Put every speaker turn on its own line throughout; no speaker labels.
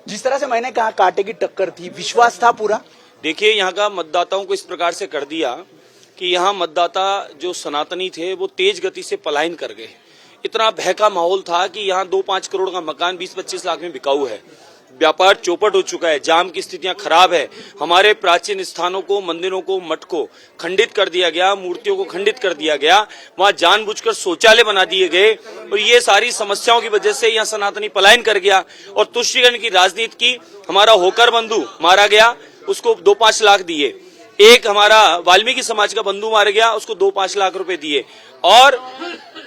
जिस तरह से मैंने कहा कांटे की टक्कर थी, विश्वास था पूरा।
देखिए, यहाँ का मतदाताओं को इस प्रकार से कर दिया कि यहाँ मतदाता जो सनातनी थे वो तेज गति से पलायन कर गए। इतना भय का माहौल था कि यहाँ 2-5 करोड़ का मकान 20-25 लाख में बिकाऊ है। व्यापार चौपट हो चुका है, जाम की स्थितियां खराब है। हमारे प्राचीन स्थानों को, मंदिरों को, मठ को खंडित कर दिया गया, मूर्तियों को खंडित कर दिया गया, वहां जानबूझकर शौचालय बना दिए गए और ये सारी समस्याओं की वजह से यहाँ सनातनी पलायन कर गया। और तुष्टिकरण की राजनीति की, हमारा होकर बंधु मारा गया, उसको 2-5 लाख दिए। एक हमारा वाल्मीकि समाज का बंधु मारा गया, उसको 2-5 लाख रुपए दिए। और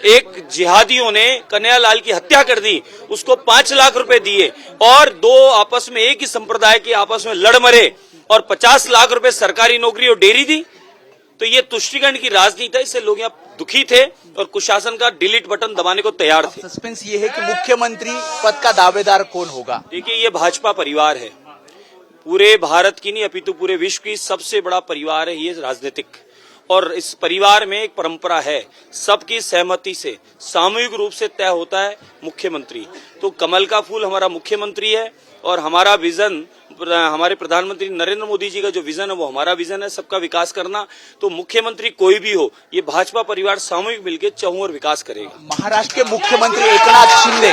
एक जिहादियों ने कन्हैयालाल की हत्या कर दी, उसको 5 लाख रुपए दिए। और दो आपस में एक ही संप्रदाय के आपस में लड़ मरे और 50 लाख रुपए सरकारी नौकरी और डेयरी दी। तो ये तुष्टिकरण की राजनीति है, इससे लोग यहाँ दुखी थे और कुशासन का डिलीट बटन दबाने को तैयार थे।
सस्पेंस ये है कि मुख्यमंत्री पद का दावेदार कौन होगा।
देखिए, ये भाजपा परिवार है, पूरे भारत की नहीं अपितु पूरे विश्व की सबसे बड़ा परिवार है ये राजनीतिक। और इस परिवार में एक परंपरा है, सबकी सहमति से सामूहिक रूप से तय होता है मुख्यमंत्री। तो कमल का फूल हमारा मुख्यमंत्री है और हमारा विजन, हमारे प्रधानमंत्री नरेंद्र मोदी जी का जो विजन है वो हमारा विजन है, सबका विकास करना। तो मुख्यमंत्री कोई भी हो, ये भाजपा परिवार सामूहिक मिलकर चहुं और विकास करेगा।
महाराष्ट्र के मुख्यमंत्री एकनाथ शिंदे,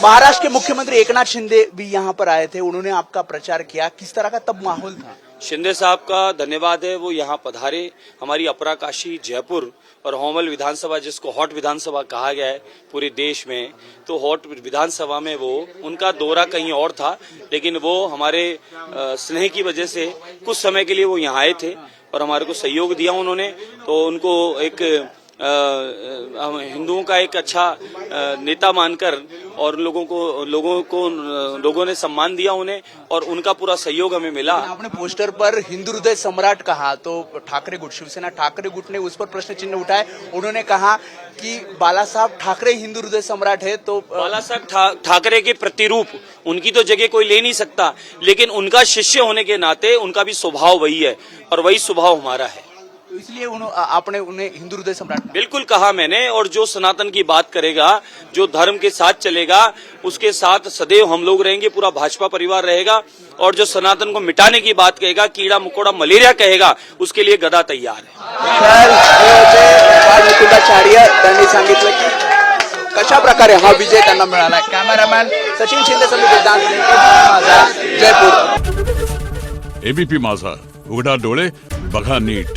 महाराष्ट्र के मुख्यमंत्री एकनाथ शिंदे भी यहाँ पर आए थे, उन्होंने आपका प्रचार किया, किस तरह का तब माहौल था।
शिंदे साहब का धन्यवाद है, वो यहाँ पधारे। हमारी अपराकाशी जयपुर और होमल विधानसभा, जिसको हॉट विधानसभा कहा गया है पूरे देश में, तो हॉट विधानसभा में वो उनका दौरा कहीं और था, लेकिन वो हमारे स्नेह की वजह से कुछ समय के लिए वो यहाँ आए थे और हमारे को सहयोग दिया उन्होंने। तो उनको एक हिंदुओं का एक अच्छा नेता मानकर और लोगों ने सम्मान दिया उन्हें और उनका पूरा सहयोग हमें मिला।
आपने पोस्टर पर हिंदू हृदय सम्राट कहा, तो ठाकरे गुट, शिवसेना ठाकरे गुट ने उस पर प्रश्न चिन्ह उठाए। उन्होंने कहा कि बाला साहब ठाकरे हिंदू हृदय सम्राट है, तो
बाला साहब ठाकरे के प्रतिरूप, उनकी तो जगह कोई ले नहीं सकता, लेकिन उनका शिष्य होने के नाते उनका भी स्वभाव वही है और वही स्वभाव हमारा है।
तो इसलिए आपने उन्हें हिंदू हृदय सम्राट
बिल्कुल कहा मैंने। और जो सनातन की बात करेगा, जो धर्म के साथ चलेगा, उसके साथ सदैव हम लोग रहेंगे, पूरा भाजपा परिवार रहेगा। और जो सनातन को मिटाने की बात कहेगा, कीड़ा मकोड़ा मलेरिया कहेगा, उसके लिए गदा तैयार है।
मुकुंदाचार्य त्यांनी सांगितलं की कशा प्रकारे हा विजय त्यांना मिळाला। कॅमेरामॅन सचिन शिंदे जयपूर।
एबीपी माझा, उघडा डोळे बघा नीट।